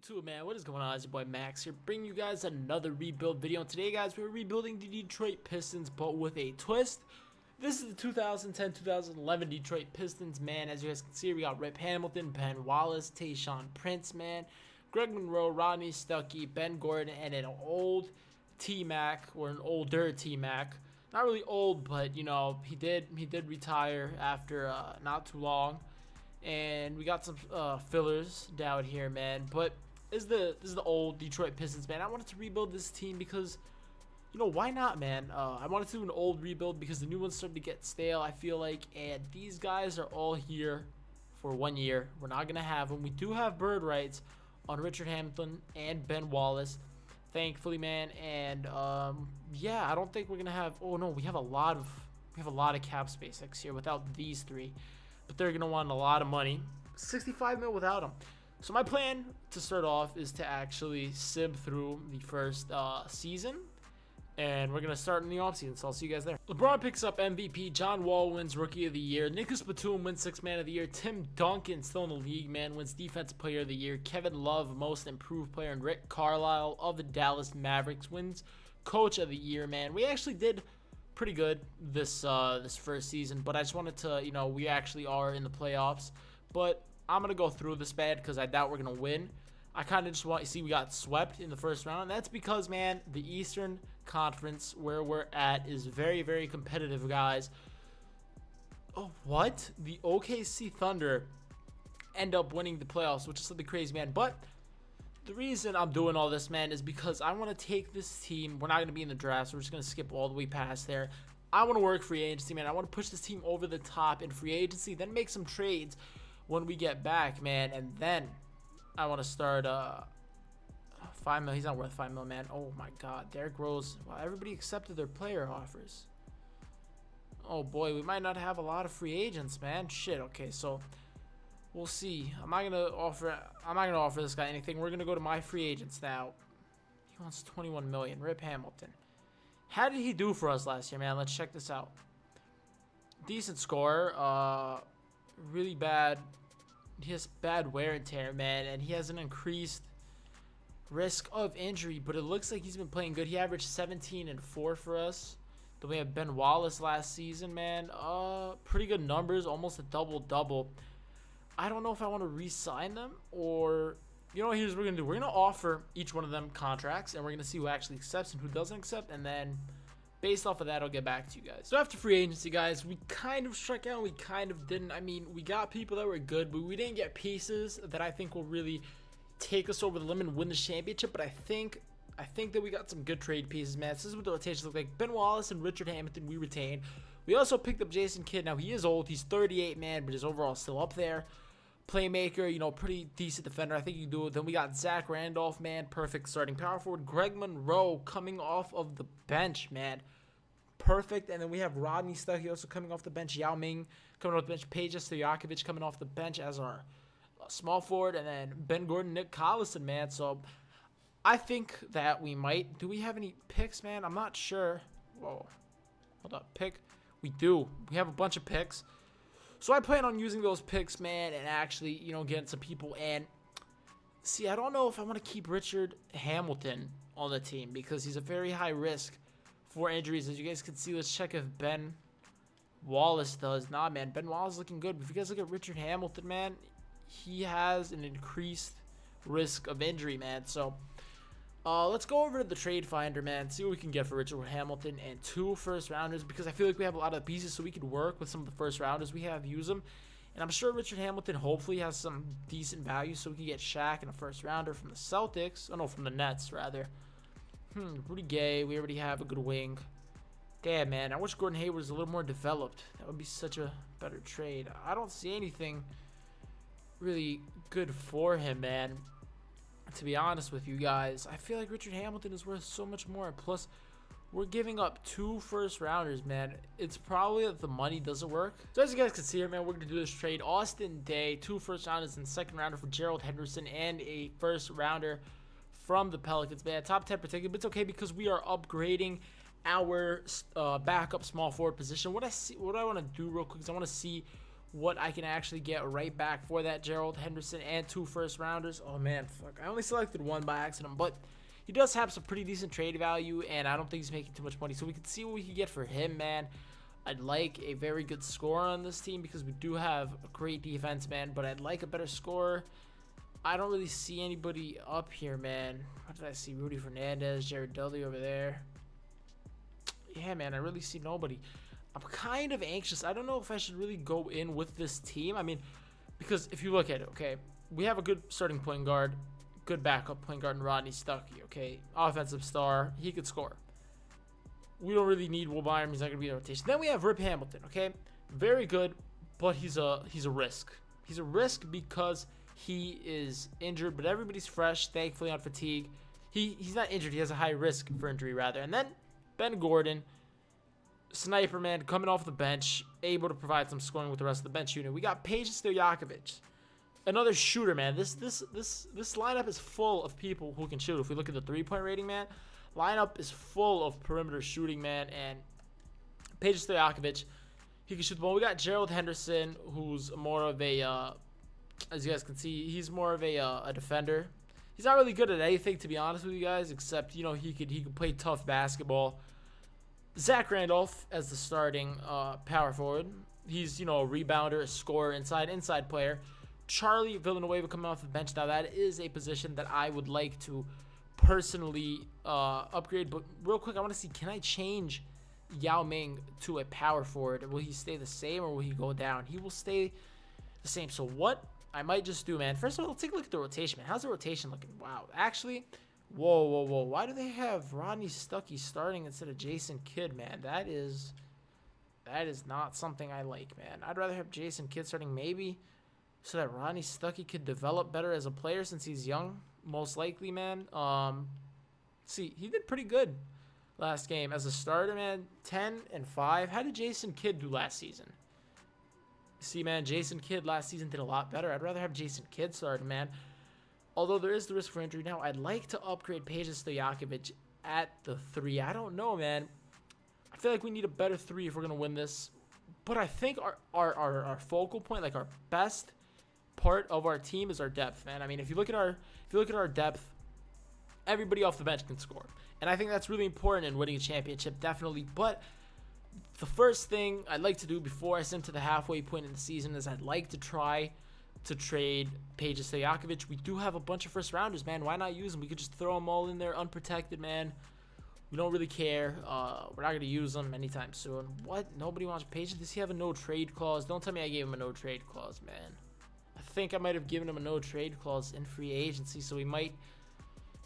YouTube, man, what is going on? It's your boy Max here, bringing you guys another rebuild video. And today, guys, we're rebuilding the Detroit Pistons, but with a twist. This is the 2010-2011 Detroit Pistons, man. As you guys can see, we got Rip Hamilton, Ben Wallace, Tayshaun Prince, man, Greg Monroe, Rodney Stuckey, Ben Gordon, and an old T-Mac, or an older T-Mac. Not really old, but you know, he did retire after not too long. And we got some fillers down here, man. But this is the old Detroit Pistons, man. I wanted to rebuild this team because, you know, why not, man? I wanted to do an old rebuild because the new ones started to get stale, I feel like. And these guys are all here for 1 year. We're not going to have them. We do have bird rights on Richard Hamilton and Ben Wallace, thankfully, man. And, yeah, I don't think we're going to have... Oh, no, we have a lot of cap space next year without these three. But they're going to want a lot of money. 65 mil without them. So my plan to start off is to actually sim through the first season. And we're going to start in the offseason, so I'll see you guys there. LeBron picks up MVP. John Wall wins Rookie of the Year. Nicholas Batum wins 6th Man of the Year. Tim Duncan, still in the league, man, wins Defensive Player of the Year. Kevin Love, Most Improved Player. And Rick Carlisle of the Dallas Mavericks wins Coach of the Year, man. We actually did pretty good this first season, but I just wanted to, you know, we actually are in the playoffs, but I'm gonna go through this bad because I doubt we're gonna win. I kind of just want to see we got swept in the first round, and that's because, man, the Eastern Conference where we're at is very, very competitive, guys. Oh, what? The OKC Thunder end up winning the playoffs, which is something crazy, man. But the reason I'm doing all this, man, is because I want to take this team. We're not going to be in the draft, so we're just going to skip all the way past there. I want to work free agency, man. I want to push this team over the top in free agency, then make some trades when we get back, man. And then I want to start 5 mil. He's not worth 5 mil, man. Oh, my God. Derrick Rose. Wow, everybody accepted their player offers. Oh, boy. We might not have a lot of free agents, man. Shit. Okay, so we'll see. I'm not gonna offer this guy anything. We're gonna go to my free agents now. He wants 21 million. Rip Hamilton. How did he do for us last year, man? Let's check this out. Decent score. Really bad. He has bad wear and tear, man, and he has an increased risk of injury. But it looks like he's been playing good. He averaged 17 and 4 for us. Then we have Ben Wallace last season, man. Pretty good numbers, almost a double-double. I don't know if I want to re-sign them or, you know, here's what we're going to do. We're going to offer each one of them contracts, and we're going to see who actually accepts and who doesn't accept, and then based off of that, I'll get back to you guys. So after free agency, guys, we kind of struck out, we kind of didn't. I mean, we got people that were good, but we didn't get pieces that I think will really take us over the limit and win the championship, but I think that we got some good trade pieces, man. This is what the rotations look like. Ben Wallace and Richard Hamilton, we retained. We also picked up Jason Kidd. Now, he is old. He's 38, man, but his overall is still up there. Playmaker, you know, pretty decent defender. I think you can do it. Then we got Zach Randolph, man. Perfect starting power forward. Greg Monroe coming off of the bench, man. Perfect. And then we have Rodney Stuckey also coming off the bench. Yao Ming coming off the bench. Peja Stojakovic coming off the bench as our small forward. And then Ben Gordon, Nick Collison, man. So I think that we might. Do we have any picks, man? I'm not sure. Whoa. Hold up. Pick. We do. We have a bunch of picks. So I plan on using those picks, man, and actually, you know, getting some people. And see, I don't know if I want to keep Richard Hamilton on the team because he's a very high risk for injuries. As you guys can see, let's check if Ben Wallace does. Nah, man, Ben Wallace is looking good. But if you guys look at Richard Hamilton, man, he has an increased risk of injury, man. So let's go over to the trade finder, man, see what we can get for Richard Hamilton and 2 first rounders, because I feel like we have a lot of pieces, so we could work with some of the first rounders we have, use them. And I'm sure Richard Hamilton hopefully has some decent value, so we can get Shaq and a first rounder from the Celtics. Oh no, from the Nets rather. Rudy Gay, we already have a good wing. Damn, man, I wish Gordon Hayward was a little more developed. That would be such a better trade. I don't see anything really good for him, man. To be honest with you guys, I feel like Richard Hamilton is worth so much more. Plus, we're giving up 2 first rounders, man. It's probably that the money doesn't work. So as you guys can see here, man, we're going to do this trade. Austin Day, 2 first rounders and second rounder for Gerald Henderson and a first rounder from the Pelicans, man. Top 10 protected, but it's okay because we are upgrading our backup small forward position. What I want to do real quick is I want to see what I can actually get right back for that Gerald Henderson and 2 first-rounders. Oh, man, fuck. I only selected 1 by accident, but he does have some pretty decent trade value, and I don't think he's making too much money. So we can see what we can get for him, man. I'd like a very good scorer on this team because we do have a great defense, man, but I'd like a better scorer. I don't really see anybody up here, man. What did I see? Rudy Fernandez, Jared Dudley over there. Yeah, man, I really see nobody. I'm kind of anxious. I don't know if I should really go in with this team. I mean, because if you look at it, okay, we have a good starting point guard, good backup point guard in Rodney Stuckey, okay? Offensive star. He could score. We don't really need Will Byram. He's not going to be in the rotation. Then we have Rip Hamilton, okay? Very good, but he's a risk. He's a risk because he is injured, but everybody's fresh, thankfully, on fatigue. He's not injured. He has a high risk for injury, rather. And then Ben Gordon, sniper, man, coming off the bench, able to provide some scoring with the rest of the bench unit. We got Peja Stojakovic, another shooter, man. This lineup is full of people who can shoot. If we look at the three-point rating, man, lineup is full of perimeter shooting, man. And Peja Stojakovic, he can shoot the ball. We got Gerald Henderson, who's more of a, as you guys can see, he's more of a defender. He's not really good at anything, to be honest with you guys, except, you know, he could play tough basketball. Zach Randolph as the starting power forward. He's, you know, a rebounder, a scorer, inside player. Charlie Villanueva coming off the bench. Now, that is a position that I would like to personally upgrade. But real quick, I want to see, can I change Yao Ming to a power forward? Will he stay the same or will he go down? He will stay the same. So what I might just do, man, first of all, let's take a look at the rotation, man. How's the rotation looking? Wow. Actually, whoa. Why do they have Rodney Stuckey starting instead of Jason Kidd, man? That is not something I like, man. I'd rather have Jason Kidd starting maybe so that Rodney Stuckey could develop better as a player since he's young, most likely, man. See, he did pretty good last game as a starter, man. 10-5. How did Jason Kidd do last season? See, man, Jason Kidd last season did a lot better. I'd rather have Jason Kidd starting, man. Although there is the risk for injury now, I'd like to upgrade Peja Stojakovic at the 3. I don't know, man. I feel like we need a better 3 if we're going to win this. But I think our focal point, like our best part of our team is our depth, man. I mean, if you look at our depth, everybody off the bench can score. And I think that's really important in winning a championship, definitely. But the first thing I'd like to do before I send to the halfway point in the season is I'd like to try to trade Peja Stojakovic. We do have a bunch of first rounders, man. Why not use them? We could just throw them all in there unprotected, man. We don't really care. We're not going to use them anytime soon. What? Nobody wants Peja? Does he have a no trade clause? Don't tell me I gave him a no trade clause, man. I think I might have given him a no trade clause in free agency, so we might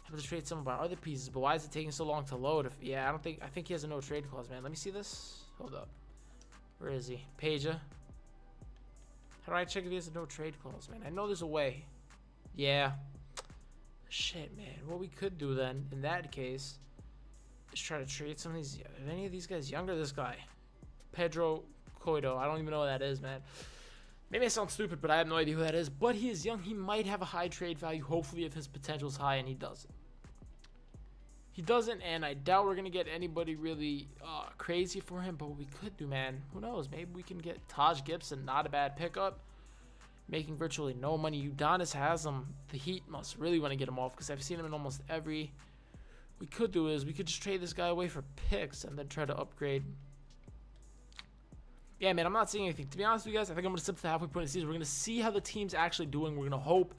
have to trade some of our other pieces. But why is it taking so long to load? I think he has a no trade clause, man. Let me see this. Hold up. Where is he? Peja. How do I check if he has a no trade clause, man? I know there's a way. Yeah. Shit, man. What we could do then, in that case, is try to trade some of these. Are any of these guys younger? This guy. Pedro Coito. I don't even know what that is, man. Maybe I sound stupid, but I have no idea who that is. But he is young. He might have a high trade value, hopefully, if his potential is high, and he doesn't. He doesn't, and I doubt we're going to get anybody really crazy for him. But what we could do, man, who knows? Maybe we can get Taj Gibson, not a bad pickup, making virtually no money. Udonis has him. The Heat must really want to get him off because I've seen him in almost every. We could do is we could just trade this guy away for picks and then try to upgrade. Yeah, man, I'm not seeing anything. To be honest with you guys, I think I'm going to sit to the halfway point of the season. We're going to see how the team's actually doing. We're going to hope.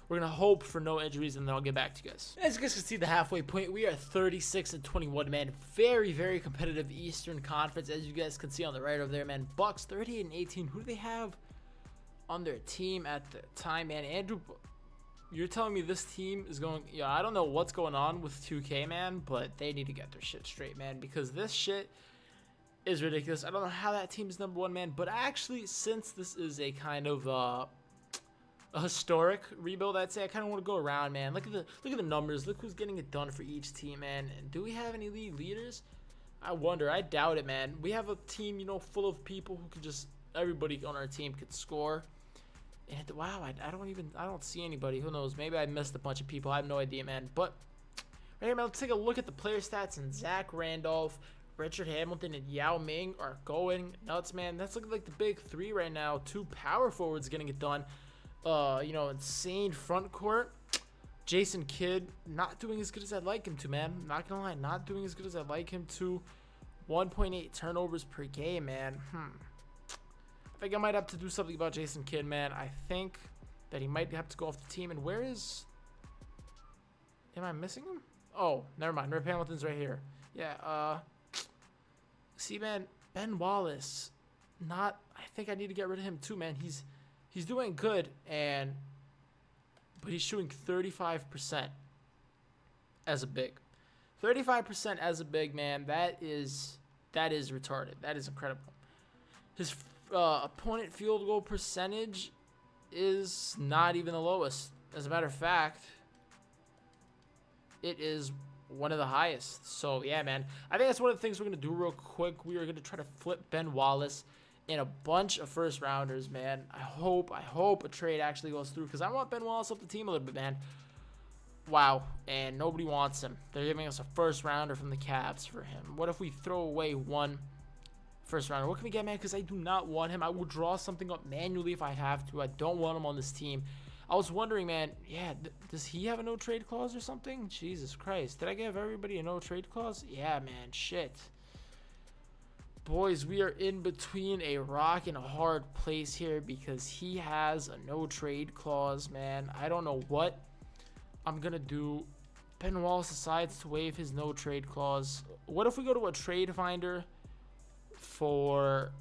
We're going to hope for no injuries, and then I'll get back to you guys. As you guys can see, the halfway point, we are 36-21, man. Very, very competitive Eastern Conference, as you guys can see on the right over there, man. Bucks, 38-18. Who do they have on their team at the time, man? Andrew, you're telling me this team is going... Yeah, I don't know what's going on with 2K, man, but they need to get their shit straight, man, because this shit is ridiculous. I don't know how that team is number 1, man, but actually, since this is a kind of... a historic rebuild, I'd say I kind of want to go around, man. Look at the numbers. Look who's getting it done for each team, man. And do we have any league leaders? I wonder. I doubt it, man. We have a team, you know, full of people who can just everybody on our team could score. And wow, I don't see anybody. Who knows? Maybe I missed a bunch of people. I have no idea, man. But right here, man, let's take a look at the player stats and Zach Randolph Richard Hamilton and Yao Ming are going nuts, man. That's looking like the big three right now. 2 power forwards getting it done. You know, insane front court. Jason Kidd not doing as good as I'd like him to, man. Not gonna lie, not doing as good as I'd like him to. 1.8 turnovers per game, man. I think I might have to do something about Jason Kidd, man. I think that he might have to go off the team. And where is... Am I missing him? Oh, never mind. Rip Hamilton's right here. Yeah, see, man, Ben Wallace, I think I need to get rid of him too, man. He's doing good, but he's shooting 35% as a big. 35% as a big, man. That is retarded. That is incredible. His opponent field goal percentage is not even the lowest. As a matter of fact, it is one of the highest. So yeah, man, I think that's one of the things we're gonna do real quick. We are gonna try to flip Ben Wallace in a bunch of first rounders, man. I hope a trade actually goes through, because I want Ben Wallace up the team a little bit, man. Wow, and nobody wants him. They're giving us a first rounder from the Cavs for him. What if we throw away 1 first rounder? What can we get, man? Because I do not want him. I will draw something up manually if I have to. I don't want him on this team. I was wondering, man, yeah, does he have a no trade clause or something? Jesus Christ. Did I give everybody a no trade clause? Yeah, man, shit. Boys, we are in between a rock and a hard place here because he has a no trade clause, man. I don't know what I'm going to do. Ben Wallace decides to waive his no trade clause. What if we go to a trade finder for,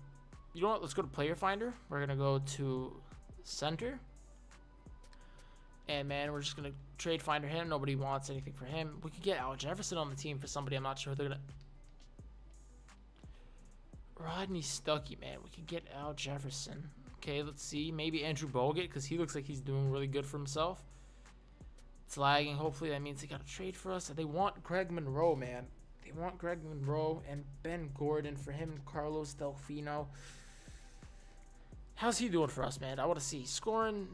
you know what, let's go to player finder. We're going to go to center. And, man, we're just going to trade finder him. Nobody wants anything for him. We could get Al Jefferson on the team for somebody. I'm not sure they're going to. Rodney Stuckey, man. We could get Al Jefferson. Okay, let's see. Maybe Andrew Bogut, because he looks like he's doing really good for himself. It's lagging. Hopefully that means they got to trade for us. They want Greg Monroe, man. They want Greg Monroe and Ben Gordon for him and Carlos Delfino. How's he doing for us, man? I want to see. Scoring,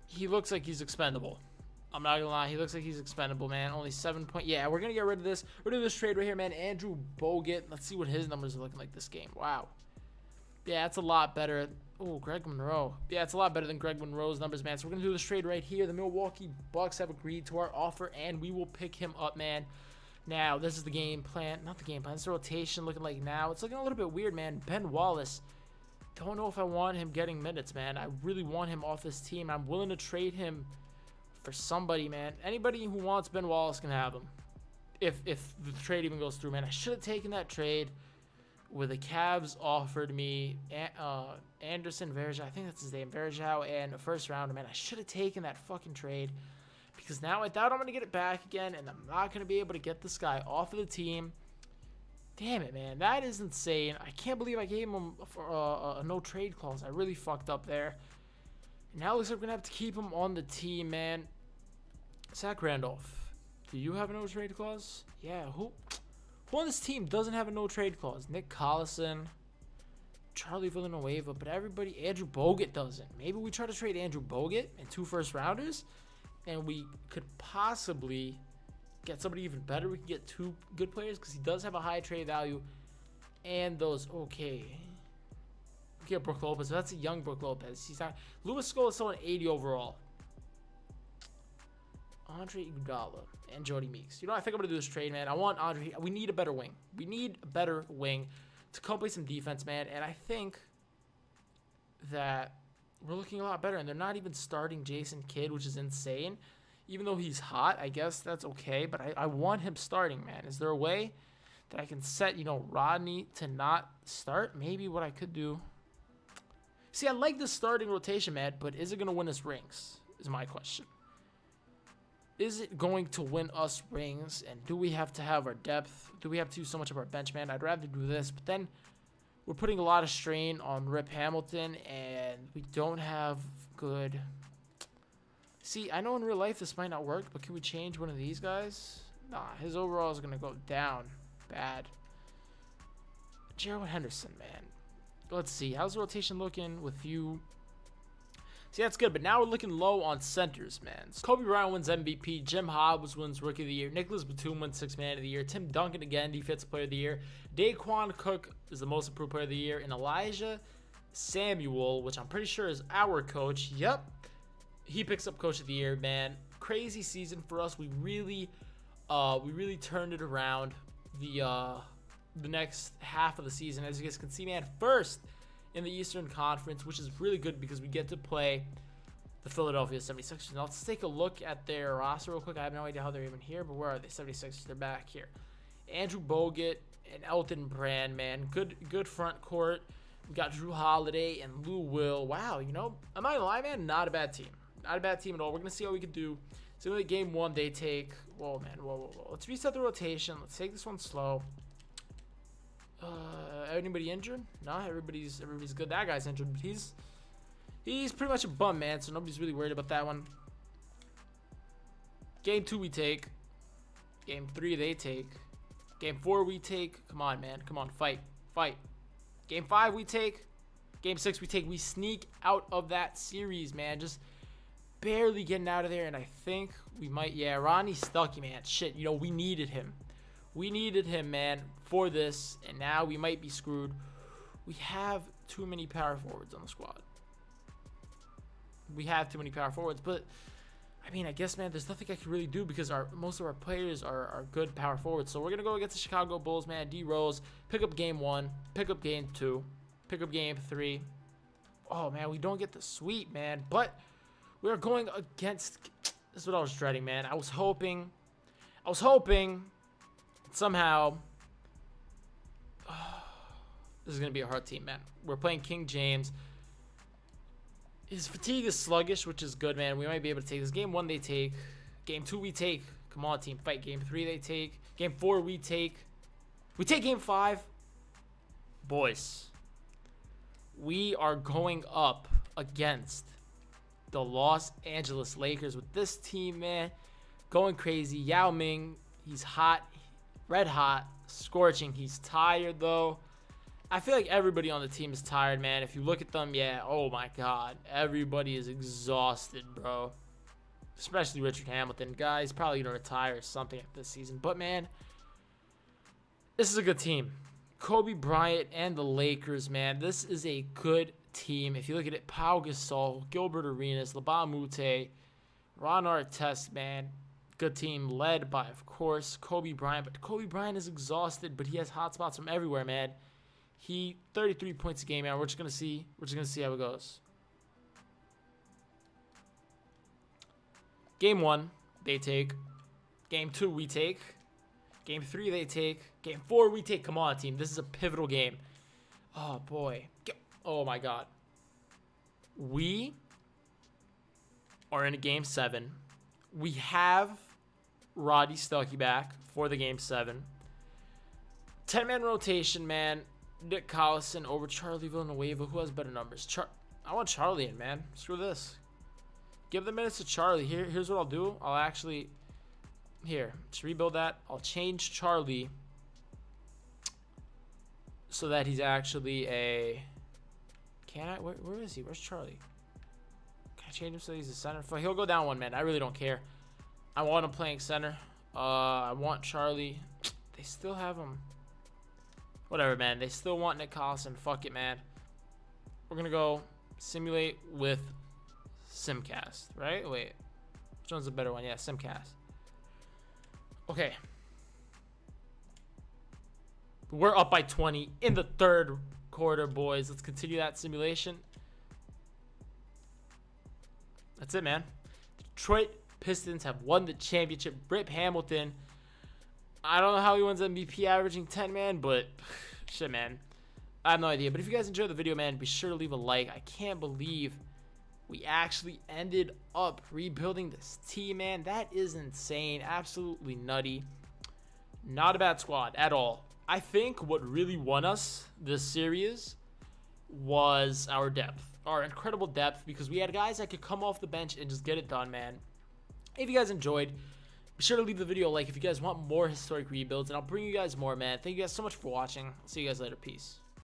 he looks like he's expendable. I'm not gonna lie, he looks like he's expendable, man. Only 7 point. Yeah, we're gonna get rid of this. We're doing this trade right here, man. Andrew Bogut. Let's see what his numbers are looking like this game. Wow. Yeah, it's a lot better. Oh, Greg Monroe. Yeah, it's a lot better than Greg Monroe's numbers, man. So we're gonna do this trade right here. The Milwaukee Bucks have agreed to our offer, and we will pick him up, man. Now, this is the game plan. Not the game plan. This is the rotation looking like now. It's looking a little bit weird, man. Ben Wallace. Don't know if I want him getting minutes, man. I really want him off this team. I'm willing to trade him for somebody, man. Anybody who wants Ben Wallace can have him. If the trade even goes through, man. I should have taken that trade where the Cavs offered me Anderson Varejao. I think that's his name. Varejao and a first rounder, man. I should have taken that fucking trade, because now I doubt I'm going to get it back again, and I'm not going to be able to get this guy off of the team. Damn it, man. That is insane. I can't believe I gave him a no trade clause. I really fucked up there. Now it looks like we're going to have to keep him on the team, man. Zach Randolph, do you have a no trade clause? Yeah, who on this team doesn't have a no trade clause? Nick Collison, Charlie Villanueva, but everybody, Andrew Bogut doesn't. Maybe we try to trade Andrew Bogut and 2 first rounders, and we could possibly get somebody even better. We can get 2 good players, because he does have a high trade value. And those, okay. We get Brook Lopez. So that's a young Brook Lopez. He's not. Louis Scola is still an 80 overall. Andre Iguodala and Jody Meeks. You know, I think I'm going to do this trade, man. I want Andre. We need a better wing. We need a better wing to come play some defense, man. And I think that we're looking a lot better. And they're not even starting Jason Kidd, which is insane. Even though he's hot, I guess that's okay. But I want him starting, man. Is there a way that I can set, you know, Rodney to not start? Maybe what I could do. See, I like this starting rotation, man. But is it going to win us rings? Is my question. Is it going to win us rings? And do we have to have our depth? Do we have to use so much of our bench, man? I'd rather do this. But then we're putting a lot of strain on Rip Hamilton. And we don't have good... See, I know in real life this might not work, but can we change one of these guys? Nah, his overall is going to go down. Bad. Gerald Henderson, man. Let's see. How's the rotation looking with you? See, that's good, but now we're looking low on centers, man. So Kobe Bryant wins MVP, Jim Hobbs wins Rookie of the Year, Nicholas Batum wins Sixth Man of the Year, Tim Duncan again, Defensive Player of the Year, Daquan Cook is the Most Improved Player of the Year, and Elijah Samuel, which I'm pretty sure is our coach, yep, he picks up Coach of the Year, man. Crazy season for us. We really turned it around the next half of the season. As you guys can see, man, first in the Eastern Conference, which is really good because we get to play the Philadelphia 76ers. Now let's take a look at their roster real quick. I have no idea how they're even here, but where are they? 76ers, they're back here. Andrew Bogut and Elton Brand, man. Good front court. We got Drew Holiday and Lou Will. Wow, you know, I'm not gonna lie, man, not a bad team. Not a bad team at all. We're gonna see how we can do. So in game one, they take, whoa, man, whoa. Let's reset the rotation. Let's take this one slow. Anybody injured? No, everybody's good. That guy's injured, but he's pretty much a bum, man, so nobody's really worried about that one. Game 2 we take. Game 3 they take. Game 4 we take. Come on, man. Come on, fight. Game 5 we take. Game 6 we take. We sneak out of that series, man. Just barely getting out of there, and I think we might, yeah, Ronnie Stuckey, man. Shit, you know, we needed him. We needed him, man, for this, and now we might be screwed. We have too many power forwards on the squad. We have too many power forwards, but, I mean, I guess, man, there's nothing I can really do because most of our players are good power forwards. So we're going to go against the Chicago Bulls, man. D-Rose, pick up game 1, pick up game 2, pick up game 3. Oh, man, we don't get the sweep, man, but we're going against, this is what I was dreading, man. I was hoping somehow, this is going to be a hard team, man. We're playing King James. His fatigue is sluggish, which is good, man. We might be able to take this. Game 1, they take. Game 2, we take. Come on, team, fight. Game 3, they take. Game 4, we take. We take game 5. Boys, we are going up against the Los Angeles Lakers with this team, man. Going crazy. Yao Ming, he's hot. Red hot, scorching. He's tired, though. I feel like everybody on the team is tired, man. If you look at them, yeah, oh my God. Everybody is exhausted, bro. Especially Richard Hamilton. Guy's probably going to retire or something after this season. But, man, this is a good team. Kobe Bryant and the Lakers, man. This is a good team. If you look at it, Pau Gasol, Gilbert Arenas, Lamar Mute, Ron Artest, man. Good team led by, of course, Kobe Bryant. But Kobe Bryant is exhausted, but he has hot spots from everywhere, man. He 33 points a game, man. We're just gonna see how it goes. Game 1, they take. Game 2, we take. Game 3, they take. Game 4, we take. Come on, team. This is a pivotal game. Oh boy. Oh my God. We are in a game 7. We have Roddy Stuckey back for the game 7. 10-man rotation, man. Nick Collison over Charlie Villanueva. Who has better numbers? I want Charlie in, man. Screw this. Give the minutes to Charlie. Here's what I'll do. I'll actually... Here. Just rebuild that. I'll change Charlie so that he's actually a... Can I? Where is he? Where's Charlie? Can I change him so he's a center? He'll go down 1, man. I really don't care. I want him playing center. I want Charlie. They still have him. Whatever, man. They still want Nick Collison. Fuck it, man. We're going to go simulate with Simcast, right? Wait. Which one's the better one? Yeah, Simcast. Okay. We're up by 20 in the third quarter, boys. Let's continue that simulation. That's it, man. Detroit Pistons have won the championship. Rip Hamilton. I don't know how he wins MVP averaging 10, man, but shit, man. I have no idea. But if you guys enjoyed the video, man, be sure to leave a like. I can't believe we actually ended up rebuilding this team, man. That is insane. Absolutely nutty. Not a bad squad at all. I think what really won us this series was our depth. Our incredible depth, because we had guys that could come off the bench and just get it done, man. If you guys enjoyed, be sure to leave the video a like if you guys want more historic rebuilds, and I'll bring you guys more, man. Thank you guys so much for watching. I'll see you guys later. Peace.